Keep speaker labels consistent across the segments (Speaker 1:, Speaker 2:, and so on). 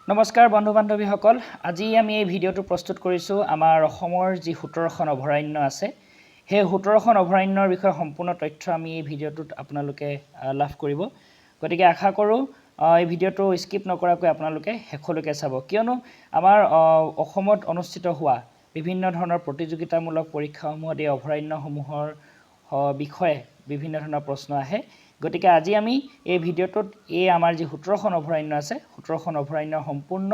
Speaker 1: নমস্কাৰ বন্ধু বান্ধৱীসকল আজি আমি এই ভিডিঅটো প্ৰস্তুত কৰিছো আমাৰ অসমৰ যি 17খন অভয়াৰণ্য আছে সেই 17খন অভয়াৰণ্যৰ বিষয়ে সম্পূৰ্ণ তথ্য আমি এই ভিডিঅটোত আপোনালোকে লাভ কৰিব গতিকে আশা কৰো এই ভিডিঅটো স্কিপ নকৰাকৈ আপোনালোকে শেষলৈকে চাব কিয়নো আমাৰ অসমত অনুষ্ঠিত হোৱা বিভিন্ন ধৰণৰ প্ৰতিযোগিতামূলক পৰীক্ষাসমূহত এই অভয়াৰণ্যসমূহৰ বিষয়ে বিভিন্ন ধৰণৰ প্ৰশ্ন আহে গতিকে আজি আমি এই ভিডিঅটোত এই আমাৰ যি 17খন অভয়াৰণ্য আছে 17খন অভয়াৰণ্যৰ সম্পূৰ্ণ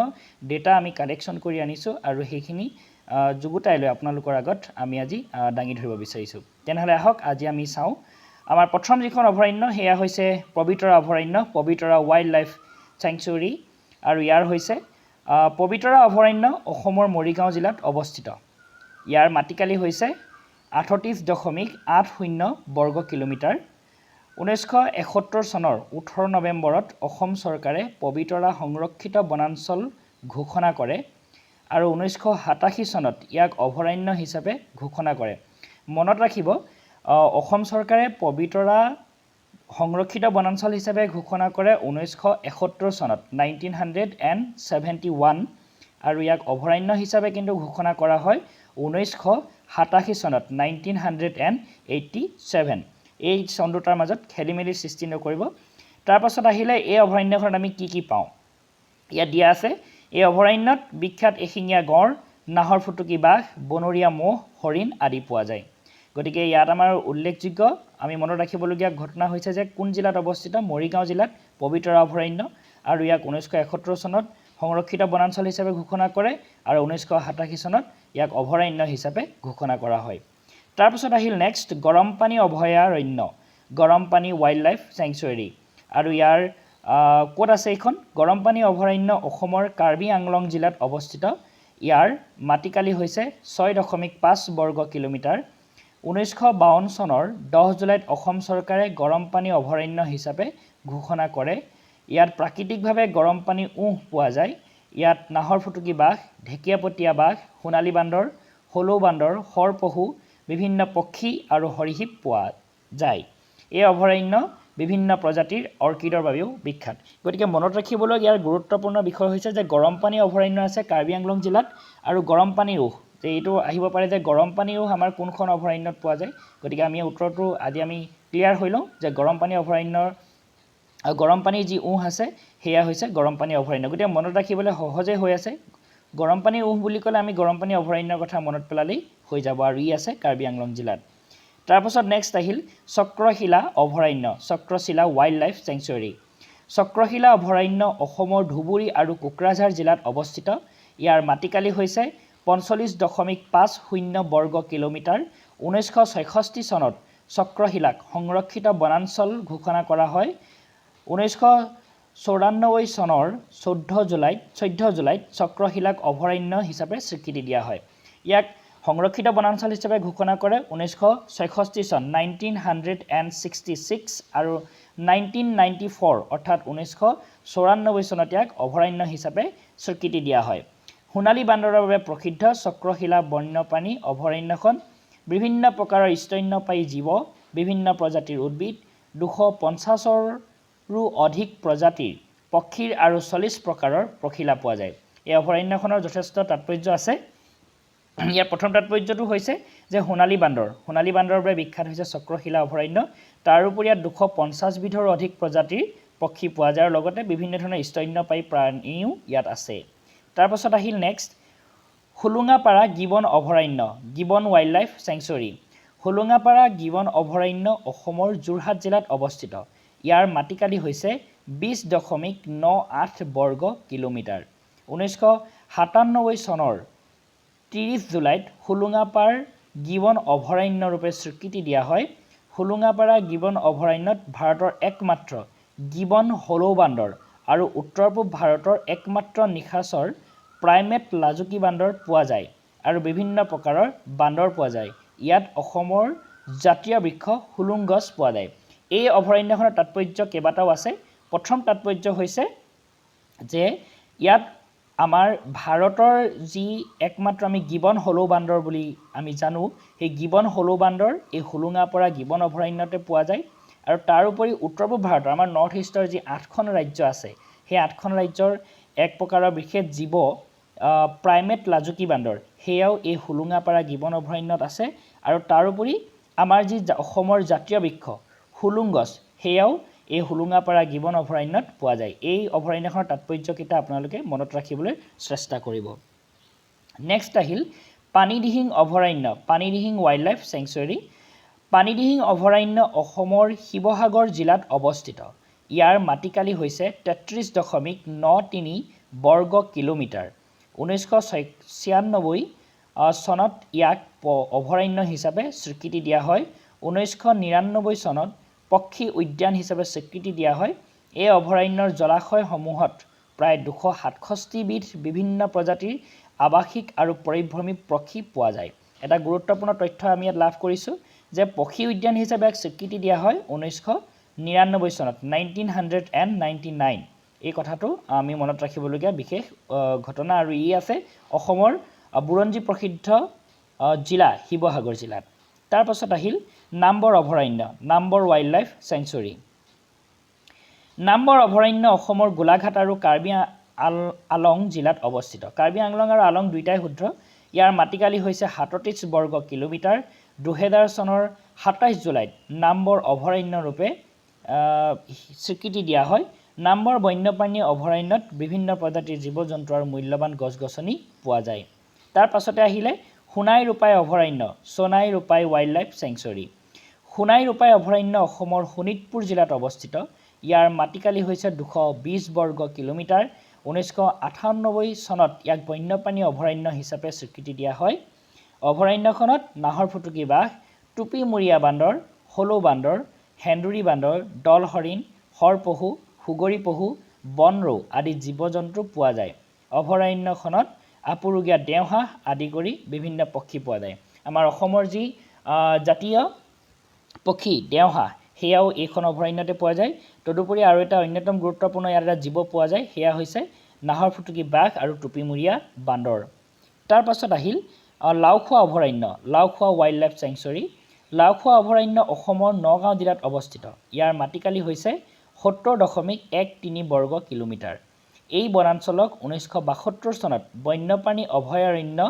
Speaker 1: ডেটা আমি কালেকশ্যন কৰি আনিছো আৰু সেইখিনি যুগুতাই লৈ আপোনালোকৰ আগত আমি আজি দাঙি ধৰিব বিচাৰিছো তেনেহলে আহক আজি আমি চাও আমাৰ প্ৰথম যিখন অভয়াৰণ্য হেয়া হৈছে পবিতৰা অভয়াৰণ্য পবিতৰা ৱাইল্ড লাইফ চেঞ্চুৰী আৰু ইয়াৰ হৈছে পবিতৰা অভয়াৰণ্য অসমৰ মৰিগাঁও জিলাত অৱস্থিত ইয়াৰ মাটিকালি হৈছে 38.80 বৰ্গ কিলোমিটাৰ 1971 চনৰ 18 নৱেম্বৰত অসম চৰকাৰে পবিতৰা সংৰক্ষিত বনাঞ্চল ঘোষণা কৰে আৰু 1987 চনত ইয়াক অভয়াৰণ্য হিচাপে ঘোষণা কৰে মনত ৰাখিব অসম চৰকাৰে পবিতৰা সংৰক্ষিত বনাঞ্চল হিচাপে ঘোষণা কৰে 1971 চনত 1971 আৰু ইয়াক অভয়াৰণ্য হিচাপে কিন্তু ঘোষণা কৰা হয় 1987 চনত 1987 এই চন্দ্ৰটাৰ মাজত খেলিমেলি সৃষ্টি নকৰিব তাৰ পাছত আহিলে এই অভয়াৰণ্যখনত আমি কি পাওঁ ইয়া দিয়া আছে এই অভয়াৰণ্যত বিখ্যাত এশিঙীয়া গড় নাহৰ ফুটুকী বাঘ বনৰীয়া মহ হৰিণ আদি পোৱা যায় গতিকে ইয়াত আমাৰ উল্লেখযোগ্য আমি মনত ৰাখিবলগীয়া ঘটনা হৈছে যে কোন জিলাত অৱস্থিত মৰিগাঁও জিলাত পবিতৰা অভয়াৰণ্য আৰু ইয়াক 1971 চনত সংৰক্ষিত বনাঞ্চল হিচাপে ঘোষণা কৰে আৰু 1987 চনত ইয়াক অভয়াৰণ্য হিচাপে ঘোষণা কৰা হয় তাৰ পাছত আহিল নেক্সট গৰমপানী অভয়াৰণ্য গৰমপানী ৱাইল্ড লাইফ চেঞ্চুৰী আৰু ইয়াৰ কোড আছে এখন গৰমপানী অভয়াৰণ্য অসমৰ কাৰ্বি আংলং জিলাত অৱস্থিত ইয়াৰ মাটিকালি হৈছে 6.5 বৰ্গ কিলোমিটাৰ 1952 চনৰ 10 জুলাইত অসম চৰকাৰে গৰমপানী অভয়াৰণ্য হিচাপে ঘোষণা কৰে ইয়াত প্ৰাকৃতিকভাৱে গৰমপানী পোৱা যায় ইয়াত নাহৰ ফুটুকী বাঘ ঢেকিয়াপতীয়া বাঘ সোণালী বান্দৰ হলৌ বান্দৰ হৰপহু বিভিন্ন পক্ষী আৰু হৰিহীপ পোৱা যায় এই অভয়াৰণ্য বিভিন্ন প্ৰজাতিৰ অৰ্কিডৰ বাবেও বিখ্যাত গতিকে মনত ৰাখিবলৈ ইয়াৰ গুৰুত্বপূৰ্ণ বিষয় হৈছে যে গৰমপানী অভয়াৰণ্য আছে কাৰ্বি আংলং জিলাত আৰু গৰমপানী যে এইটো আহিব পাৰে যে গৰমপানী আমাৰ কোনখন অভয়াৰণ্যত পোৱা যায় গতিকে আমি উত্তৰটো আজি আমি ক্লিয়াৰ হৈ লওঁ যে গৰমপানী অভয়াৰণ্যৰ গৰমপানী যি আছে হেয়া হৈছে গৰমপানী অভয়াৰণ্য গতিকে মনত ৰাখিবলৈ সহজে হৈ আছে গৰমপানী বুলি ক'লে আমি গৰমপানী অভয়াৰণ্যৰ কথা মনত পেলালেই হৈ যাব আৰু ই আছে কাৰ্বি আংলং জিলাত তাৰ পাছত নেক্সট আহিল চক্ৰশিলা অভয়াৰণ্য চক্ৰশিলা ৱাইল্ড লাইফ চেঞ্চুৰী চক্ৰশিলা অভয়াৰণ্য অসমৰ ধুবুৰী আৰু কোকৰাঝাৰ জিলাত অৱস্থিত ইয়াৰ মাটিকালি হৈছে 45.50 বৰ্গ কিলোমিটাৰ 1966 চনত চক্ৰশিলাক সংৰক্ষিত বনাঞ্চল ঘোষণা কৰা হয় 1994 চনৰ 14 জুলাইত চক্ৰশিলাক অভয়াৰণ্য হিচাপে স্বীকৃতি দিয়া হয় ইয়াক সংৰক্ষিত বনাঞ্চল হিচাপে ঘোষণা কৰে 1966 চন 1966 আৰু 1994 অৰ্থাৎ 1994 চনত ইয়াক অভয়াৰণ্য হিচাপে স্বীকৃতি দিয়া হয় সোণালী বান্দৰৰ বাবে প্ৰসিদ্ধ চক্ৰশিলা বন্যপ্ৰাণী অভয়াৰণ্যখন বিভিন্ন প্ৰকাৰৰ স্তন্যপায়ী জীৱ বিভিন্ন প্ৰজাতিৰ উদ্ভিদ 250ৰো অধিক প্ৰজাতিৰ পক্ষীৰ আৰু 40 প্ৰকাৰৰ পখিলা পোৱা যায় এই অভয়াৰণ্যখনৰ যথেষ্ট তাৎপৰ্য আছে ইয়াৰ প্ৰথম তাৎপৰ্যটো হৈছে যে সোণালী বান্দৰৰ বাবে বিখ্যাত হৈছে চক্ৰশিলা অভয়াৰণ্য তাৰ উপৰি ইয়াত 250 বিধৰ অধিক প্ৰজাতিৰ পক্ষী পোৱা যায় আৰু লগতে বিভিন্ন ধৰণৰ স্তন্যপায়ী প্ৰাণীও ইয়াত আছে তাৰ পাছত আহিল নেক্সট হুলুঙাপাৰা গিবন অভয়াৰণ্য gibbon wildlife sanctuary Hollongapar gibbon অভয়াৰণ্য অসমৰ যোৰহাট জিলাত অৱস্থিত ইয়াৰ মাটিকালি হৈছে 20.98 বৰ্গ কিলোমিটাৰ 1997 চনৰ 30 জুলাইত হুলুঙাপাৰ গিবন অভয়াৰণ্য ৰূপে স্বীকৃতি দিয়া হয় হুলুঙাপাৰা গিবন অভয়াৰণ্যত ভাৰতৰ একমাত্ৰ গিবন হলৌ বান্দৰ আৰু উত্তৰ পূব ভাৰতৰ একমাত্ৰ নিশাচৰ প্ৰাইমেট লাজুকী বান্দৰ পোৱা যায় আৰু বিভিন্ন প্ৰকাৰৰ বান্দৰ পোৱা যায় ইয়াত অসমৰ জাতীয় বৃক্ষ হুলুং গছ পোৱা যায় এই অভয়াৰণ্যখনৰ তাৎপৰ্য কেইবাটাও আছে প্ৰথম তাৎপৰ্য হৈছে যে ইয়াত আমাৰ ভাৰতৰ যি একমাত্ৰ আমি গিবন হলৌ বান্দৰ বুলি আমি জানো সেই গিবন হলৌ বান্দৰ এই হুলুঙাপাৰা গিবন অভয়াৰণ্যতে পোৱা যায় আৰু তাৰ উপৰি উত্তৰ পূব ভাৰতৰ আমাৰ নৰ্থ ইষ্টৰ যি 8খন ৰাজ্য আছে সেই 8খন ৰাজ্যৰ এক প্ৰকাৰৰ বিশেষ জীৱ প্ৰাইমেট লাজুকী বান্দৰ হেয়াও এই হুলুঙাপাৰা গিবন অভয়াৰণ্যত আছে আৰু তাৰোপৰি আমাৰ যি অসমৰ জাতীয় বৃক্ষ হুলুং গছ হেয়াও এই হুলুঙাপাৰা গিবন অভয়াৰণ্যত পোৱা যায় এই অভয়াৰণ্যখনৰ তাৎপৰ্যকেইটা আপোনালোকে মনত ৰাখিবলৈ চেষ্টা কৰিব নেক্সট আহিল পানীদিহিং অভয়াৰণ্য পানীদিহিং ৱাইল্ডলাইফ চেংচুৱেৰী পানীদিহিং অভয়াৰণ্য অসমৰ শিৱসাগৰ জিলাত অৱস্থিত ইয়াৰ মাটিকালি হৈছে 33.93 বৰ্গ কিলোমিটাৰ 1996 চনত ইয়াক অভয়াৰণ্য হিচাপে স্বীকৃতি দিয়া হয় 1999 চনত পক্ষী উদ্যান হিচাপে স্বীকৃতি দিয়া হয় এই অভয়াৰণ্যৰ জলাশয়সমূহত প্ৰায় 267 বিধ বিভিন্ন প্ৰজাতিৰ আৱাসিক আৰু পৰিভ্ৰমী পক্ষী পোৱা যায় এটা গুৰুত্বপূৰ্ণ তথ্য আমি ইয়াত লাভ কৰিছো যে পক্ষী উদ্যান হিচাপে স্বীকৃতি দিয়া হয় 1999 চনত 1999 এই কথাটো আমি মনত ৰাখিবলগীয়া বিশেষ ঘটনা আৰু ই আছে অসমৰ বুৰঞ্জী প্ৰসিদ্ধ জিলা শিৱসাগৰ জিলাত তাৰ পাছত আহিল নাম্বৰ অভয়াৰণ্য নাম্বৰ ৱাইল্ডলাইফ চেংচুৱেৰী নাম্বৰ অভয়াৰণ্য অসমৰ গোলাঘাট আৰু কাৰ্বি আলং জিলাত অৱস্থিত কাৰ্বি আংলং আৰু আলং দুইটাই শুদ্ধ ইয়াৰ মাটিকালি হৈছে 37 বৰ্গ কিলোমিটাৰ 2000 চনৰ 27 জুলাইত নাম্বৰ অভয়াৰণ্য ৰূপে স্বীকৃতি দিয়া হয় নাম্বৰ বন্যপ্ৰাণী অভয়াৰণ্যত বিভিন্ন প্ৰজাতিৰ জীৱ-জন্তু আৰু মূল্যৱান গছ-গছনি পোৱা যায় তাৰ পাছতে আহিলে সোণাই ৰূপাই অভয়াৰণ্য সোণাই ৰূপাই ৱাইল্ডলাইফ চেংচুৱেৰী সোণাই ৰূপাই অভয়াৰণ্য অসমৰ শোণিতপুৰ জিলাত অৱস্থিত ইয়াৰ মাটিকালি হৈছে 220 বৰ্গ কিলোমিটাৰ 1998 চনত ইয়াক বন্যপ্ৰাণী অভয়াৰণ্য হিচাপে স্বীকৃতি দিয়া হয় অভয়াৰণ্যখনত নাহৰ ফুটুকী বাঘ টুপিমূৰীয়া বান্দৰ হলৌ বান্দৰ হেন্দুৰী বান্দৰ দল হৰিণ হৰপহু হুগৰি পহু বনৰৌ আদি জীৱ-জন্তু পোৱা যায় অভয়াৰণ্যখনত আপুৰুগীয়া দেওহাঁহ আদি কৰি বিভিন্ন পক্ষী পোৱা যায় আমাৰ অসমৰ যি জাতীয় পক্ষী দেওহাঁহ হেয়াও এইখন অভয়াৰণ্যতে পোৱা যায় তদুপৰি আৰু এটা অন্যতম গুৰুত্বপূৰ্ণ ইয়াৰ এটা জীৱ পোৱা যায় হেয়া হৈছে নাহৰ ফুটুকী বাঘ আৰু টুপিমূৰীয়া বান্দৰ তাৰ পাছত আহিল লাওখোৱা অভয়াৰণ্য লাওখোৱা ৱাইল্ডলাইফ চেংচুৱেৰী লাওখোৱা অভয়াৰণ্য অসমৰ নগাঁও জিলাত অৱস্থিত ইয়াৰ মাটিকালি হৈছে 70.13 বৰ্গ কিলোমিটাৰ এই বনাঞ্চলক 1972 চনত বন্যপ্ৰাণী অভয়াৰণ্য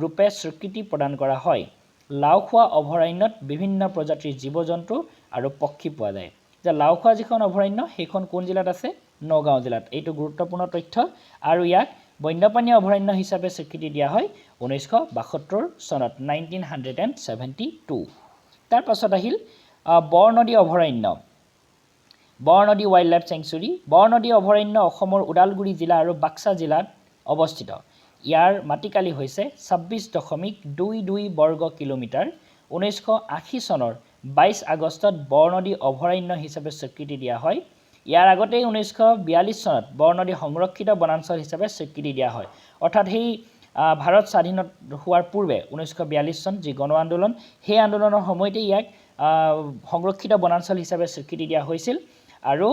Speaker 1: ৰূপে স্বীকৃতি প্ৰদান কৰা হয় লাওখোৱা অভয়াৰণ্যত বিভিন্ন প্ৰজাতিৰ জীৱ-জন্তু আৰু পক্ষী পোৱা যায় যে লাওখোৱা যিখন অভয়াৰণ্য সেইখন কোন জিলাত আছে নগাঁও জিলাত এইটো গুৰুত্বপূৰ্ণ তথ্য আৰু ইয়াক বন্যপ্ৰাণী অভয়াৰণ্য হিচাপে স্বীকৃতি দিয়া হয় 1972 চনত 1972 তাৰ পাছত আহিল বৰনদী অভয়াৰণ্য বৰনদী ৱাইল্ডলাইফ চেংচুৱেৰী বৰনদী অভয়াৰণ্য অসমৰ ওদালগুৰি জিলা আৰু বাক্সা জিলাত অৱস্থিত ইয়াৰ মাটিকালি হৈছে 26.22 বৰ্গ কিলোমিটাৰ 1980 চনৰ 22 আগষ্টত বৰনদী অভয়াৰণ্য হিচাপে স্বীকৃতি দিয়া হয় ইয়াৰ আগতে 1942 চনত বৰনদী সংৰক্ষিত বনাঞ্চল হিচাপে স্বীকৃতি দিয়া হয় অৰ্থাৎ সেই ভাৰত স্বাধীন হোৱাৰ পূৰ্বে 1942 চন যি গণ আন্দোলন সেই আন্দোলনৰ সময়তে ইয়াক সংৰক্ষিত বনাঞ্চল হিচাপে স্বীকৃতি দিয়া হৈছিল আৰু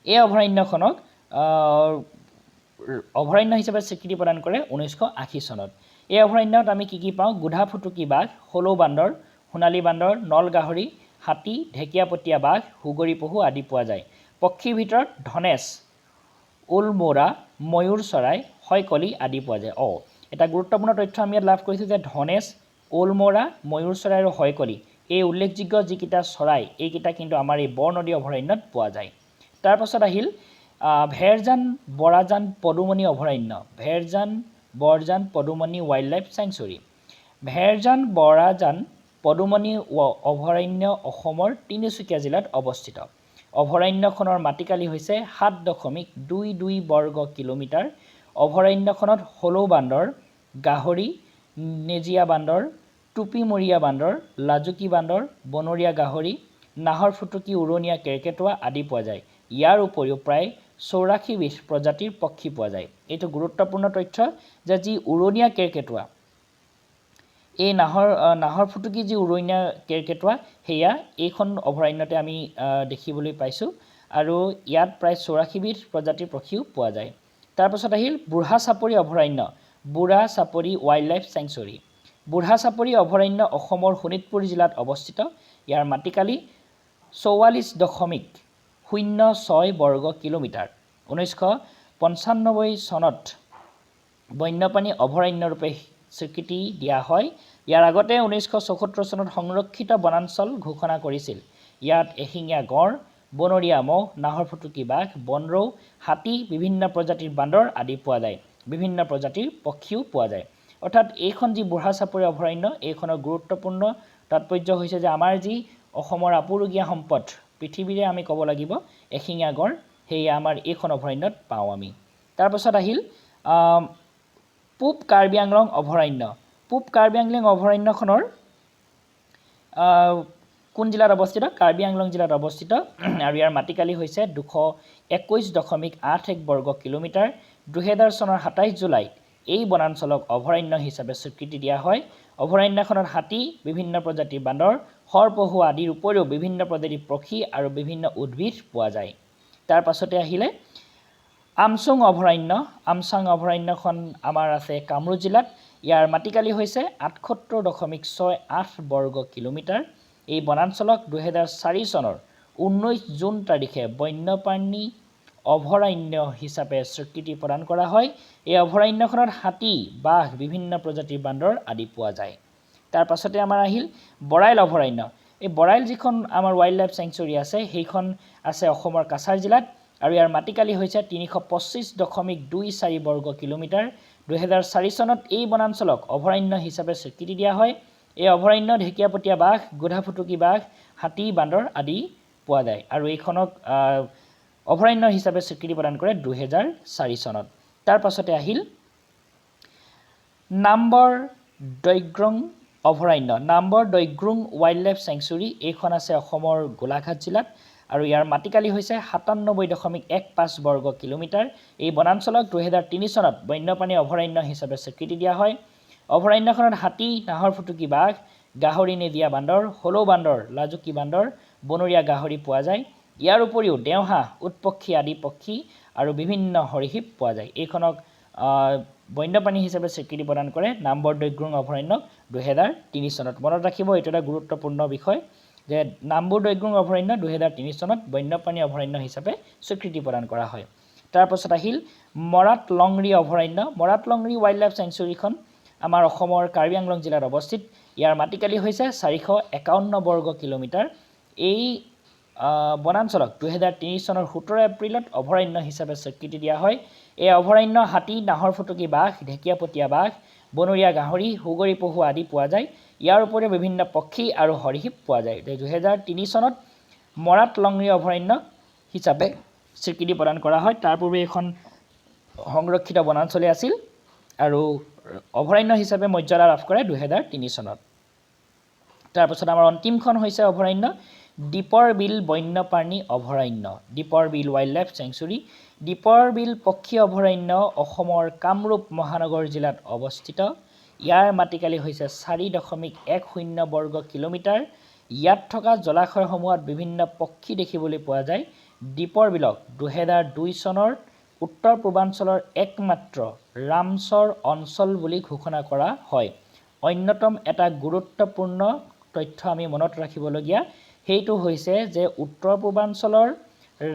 Speaker 1: এই অভয়াৰণ্যখনক অভয়াৰণ্য হিচাপে স্বীকৃতি প্ৰদান কৰে 1980 চনত এই অভয়াৰণ্যত আমি কি পাওঁ গুধা ফুটুকী বাঘ হলৌ বান্দৰ সোণালী বান্দৰ নল গাহৰি হাতী ঢেকীয়াপতীয়া বাঘ হুগৰি পহু আদি পোৱা যায় পক্ষীৰ ভিতৰত ধনেশ উলমৌৰা ময়ূৰ চৰাই হয়কলি আদি পোৱা যায় এটা গুৰুত্বপূৰ্ণ তথ্য আমি ইয়াত লাভ কৰিছোঁ যে ধনেশ উলমৌৰা ময়ূৰ চৰাই আৰু হয়কলি এই উল্লেখযোগ্য যিকেইটা চৰাই এইকেইটা কিন্তু আমাৰ এই বৰনদী অভয়াৰণ্যত পোৱা যায় তাৰ পাছত আহিল ভেৰজান বৰাজান পদুমণি অভয়াৰণ্য ভেৰজান বৰজান পদুমণি ৱাইল্ডলাইফ চেংচুৱেৰী ভেৰজান বৰাজান পদুমণি অভয়াৰণ্য অসমৰ তিনিচুকীয়া জিলাত অৱস্থিত অভয়াৰণ্যখনৰ মাটিকালি হৈছে 7.22 বৰ্গ কিলোমিটাৰ অভয়াৰণ্যখনত হলৌ বান্দৰ গাহৰি নেজিয়া বান্দৰ টুপিমূৰীয়া বান্দৰ লাজুকী বান্দৰ বনৰীয়া গাহৰি নাহৰ ফুটুকী উৰণীয়া কেৰ্কেটুৱা আদি পোৱা যায় ইয়াৰ উপৰিও প্ৰায় 84 বিধ প্ৰজাতিৰ পক্ষী পোৱা যায় এইটো গুৰুত্বপূৰ্ণ তথ্য যে যি উৰণীয়া কেৰ্কেটুৱা এই নাহৰ ফুটুকী যি উৰণীয়া কেৰ্কেটুৱা হেয়া এইখন অভয়াৰণ্যতে আমি দেখিবলৈ পাইছোঁ আৰু ইয়াত প্ৰায় 84 বিধ প্ৰজাতিৰ পক্ষীও পোৱা যায় তাৰ পাছত আহিল বুঢ়া চাপৰি অভয়াৰণ্য বুঢ়া চাপৰি ৱাইল্ডলাইফ চেংচুৱেৰী বুঢ়া চাপৰি অভয়াৰণ্য অসমৰ শোণিতপুৰ জিলাত অৱস্থিত ইয়াৰ মাটিকালি 44.06 বৰ্গ কিলোমিটাৰ 1995 চনত বন্যপ্ৰাণী অভয়াৰণ্য ৰূপে স্বীকৃতি দিয়া হয় ইয়াৰ আগতে 1974 চনত সংৰক্ষিত বনাঞ্চল ঘোষণা কৰিছিল ইয়াত এশিঙীয়া গড় বনৰীয়া মহ নাহৰ ফুটুকী বাঘ বনৰৌ হাতী বিভিন্ন প্ৰজাতিৰ বান্দৰ আদি পোৱা যায় বিভিন্ন প্ৰজাতিৰ পক্ষীও পোৱা যায় অৰ্থাৎ এইখন যি বুঢ়া চাপৰি অভয়াৰণ্য এইখনৰ গুৰুত্বপূৰ্ণ তাৎপৰ্য হৈছে যে আমাৰ যি অসমৰ আপুৰুগীয়া সম্পদ পৃথিৱীৰে আমি ক'ব লাগিব এশিঙীয়া গড় হেই আমাৰ এইখন অভয়াৰণ্যত পাওঁ আমি তাৰ পাছত আহিল পূব কাৰ্বি আংলং অভয়াৰণ্য পূব কাৰ্বি আংলং অভয়াৰণ্যখনৰ কোন জিলাত অৱস্থিত কাৰ্বি আংলং জিলাত অৱস্থিত আৰু ইয়াৰ মাটিকালি হৈছে 221.81 বৰ্গ কিলোমিটাৰ 2000 চনৰ 27 জুলাইত এই বনাঞ্চলক অভয়াৰণ্য হিচাপে স্বীকৃতি দিয়া হয় অভয়াৰণ্যখনত হাতী বিভিন্ন প্ৰজাতিৰ বান্দৰ হৰপহু আদিৰ উপৰিও বিভিন্ন প্ৰজাতিৰ পক্ষী আৰু বিভিন্ন উদ্ভিদ পোৱা যায় তাৰ পাছতে আহিলে আমছং অভয়াৰণ্য আমছাং অভয়াৰণ্যখন আমাৰ আছে কামৰূপ জিলাত ইয়াৰ মাটিকালি হৈছে 78.68 বৰ্গ কিলোমিটাৰ এই বনাঞ্চলক 2004 চনৰ 19 জুন তাৰিখে বন্যপ্ৰাণী অভয়াৰণ্য হিচাপে স্বীকৃতি প্ৰদান কৰা হয় এই অভয়াৰণ্যখনত হাতী বাঘ বিভিন্ন প্ৰজাতিৰ বান্দৰ আদি পোৱা যায় তাৰ পাছতে আমাৰ আহিল বৰাইল অভয়াৰণ্য এই বৰাইল যিখন আমাৰ ৱাইল্ড লাইফ চেঞ্চুৰী আছে সেইখন আছে অসমৰ কাছাৰ জিলাত আৰু ইয়াৰ মাটিকালি হৈছে 325.24 বৰ্গ কিলোমিটাৰ 2004 চনত এই বনাঞ্চলক অভয়াৰণ্য হিচাপে স্বীকৃতি দিয়া হয় এই অভয়াৰণ্যত ঢেকীয়াপতীয়া বাঘ গোধাফুটুকী বাঘ হাতী বান্দৰ আদি পোৱা যায় আৰু এইখনক অভয়াৰণ্য হিচাপে স্বীকৃতি প্ৰদান কৰে 2004 চনত তাৰ পাছতে আহিল নাম্বৰ দৈগ্ৰং অভয়াৰণ্য নাম্বৰ দৈগ্ৰং ৱাইল্ড লাইফ চেঞ্চুৰী এইখন আছে অসমৰ গোলাঘাট জিলাত আৰু ইয়াৰ মাটিকালি হৈছে 97.15 বৰ্গ কিলোমিটাৰ এই বনাঞ্চলক 2003 চনত বন্যপ্ৰাণী অভয়াৰণ্য হিচাপে স্বীকৃতি দিয়া হয় অভয়াৰণ্যখনত হাতী নাহৰ ফুটুকী বাঘ গাহৰি নেদিয়া বান্দৰ হলৌ বান্দৰ লাজুকী বান্দৰ বনৰীয়া গাহৰি পোৱা যায় ইয়াৰ উপৰিও দেওহাঁহ উটপক্ষী আদি পক্ষী আৰু বিভিন্ন হৰিহীপ পোৱা যায় এইখনক বন্যপ্ৰাণী হিচাপে স্বীকৃতি প্ৰদান কৰে নাম্বৰ দৈগ্ৰং অভয়াৰণ্যক 2003 চনত মনত ৰাখিব এইটো এটা গুৰুত্বপূৰ্ণ বিষয় যে নাম্বৰ দৈগ্ৰং অভয়াৰণ্য 2003 চনত বন্যপ্ৰাণী অভয়াৰণ্য হিচাপে স্বীকৃতি প্ৰদান কৰা হয় তাৰ পাছত আহিল মৰাট লংৰি অভয়াৰণ্য মৰাট লংৰি ৱাইল্ড লাইফ চেঞ্চুৰীখন আমাৰ অসমৰ কাৰ্বি আংলং জিলাত অৱস্থিত ইয়াৰ মাটিকালি হৈছে 451 বৰ্গ কিলোমিটাৰ এই বনাঞ্চলক 2003 চনৰ 17 এপ্ৰিলত অভয়াৰণ্য হিচাপে স্বীকৃতি দিয়া হয় এই অভয়াৰণ্য হাতী নাহৰ ফুটুকী বাঘ ঢেকীয়াপতীয়া বাঘ বনৰীয়া গাহৰি হুগৰি পহু আদি পোৱা যায় ইয়াৰ উপৰিও বিভিন্ন পক্ষী আৰু হৰিহীপ পোৱা যায় 2003 চনত মৰাট লংৰি অভয়াৰণ্য হিচাপে স্বীকৃতি প্ৰদান কৰা হয় তাৰ পূৰ্বে এখন সংৰক্ষিত বনাঞ্চলে আছিল আৰু অভয়াৰণ্য হিচাপে মৰ্যাদা লাভ কৰে 2003 চনত তাৰ পাছত আমাৰ অন্তিমখন হৈছে অভয়াৰণ্য দীপৰ বিল বন্যপ্ৰাণী অভয়াৰণ্য দীপৰ বিল ৱাইল্ড লাইফ চেঞ্চুৰী দীপৰ বিল পক্ষী অভয়াৰণ্য অসমৰ কামৰূপ মহানগৰ জিলাত অৱস্থিত ইয়াৰ মাটিকালি হৈছে 4.10 বৰ্গ কিলোমিটাৰ ইয়াত থকা জলাশয়সমূহত বিভিন্ন পক্ষী দেখিবলৈ পোৱা যায় দীপৰ বিলক 2002 চনৰ উত্তৰ পূৰ্বাঞ্চলৰ একমাত্ৰ ৰামচৰ অঞ্চল বুলি ঘোষণা কৰা হয় অন্যতম এটা গুৰুত্বপূৰ্ণ তথ্য আমি মনত ৰাখিবলগীয়া সেইটো হৈছে যে উত্তৰ পূৰ্বাঞ্চলৰ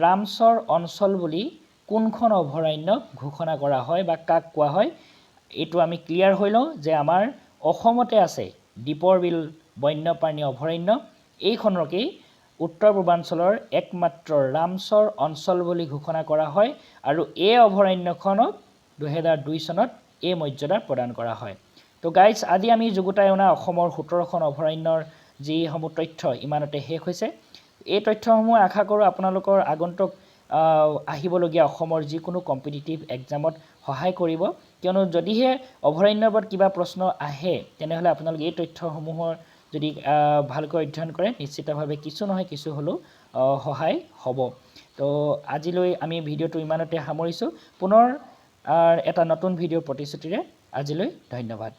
Speaker 1: ৰামচৰ অঞ্চল বুলি কোনখন অভয়াৰণ্য ঘোষণা কৰা হয় বা কাক কোৱা হয় এইটো আমি ক্লিয়াৰ হৈ লওঁ যে আমাৰ অসমতে আছে দীপৰ বিল বন্যপ্ৰাণী অভয়াৰণ্য এইখনকেই উত্তৰ পূৰ্বাঞ্চলৰ একমাত্ৰ ৰামচৰ অঞ্চল বুলি ঘোষণা কৰা হয় আৰু এই অভয়াৰণ্যখনক 2002 চনত এই মৰ্যাদা প্ৰদান কৰা হয় তো গাইজ আজি আমি যুগুতাই অনা অসমৰ 17খন অভয়াৰণ্যৰ যিসমূহ তথ্য ইমানতে শেষ হৈছে এই তথ্যসমূহ আশা কৰোঁ আপোনালোকৰ আগন্তুক আহিবলগীয়া অসমৰ যিকোনো কম্পিটিটিভ এক্সামত সহায় কৰিব কিয়নো যদিহে অভয়াৰণ্যৰ ওপৰত কিবা প্ৰশ্ন আহে তেনেহ'লে আপোনালোকে এই তথ্যসমূহৰ যদি ভালকৈ অধ্যয়ন কৰে নিশ্চিতভাৱে কিছু নহয় কিছু হ'লেও সহায় হ'ব তো আজিলৈ আমি ভিডিঅ'টো ইমানতে সামৰিছোঁ পুনৰ এটা নতুন ভিডিঅ'ৰ প্ৰতিশ্ৰুতিৰে আজিলৈ ধন্যবাদ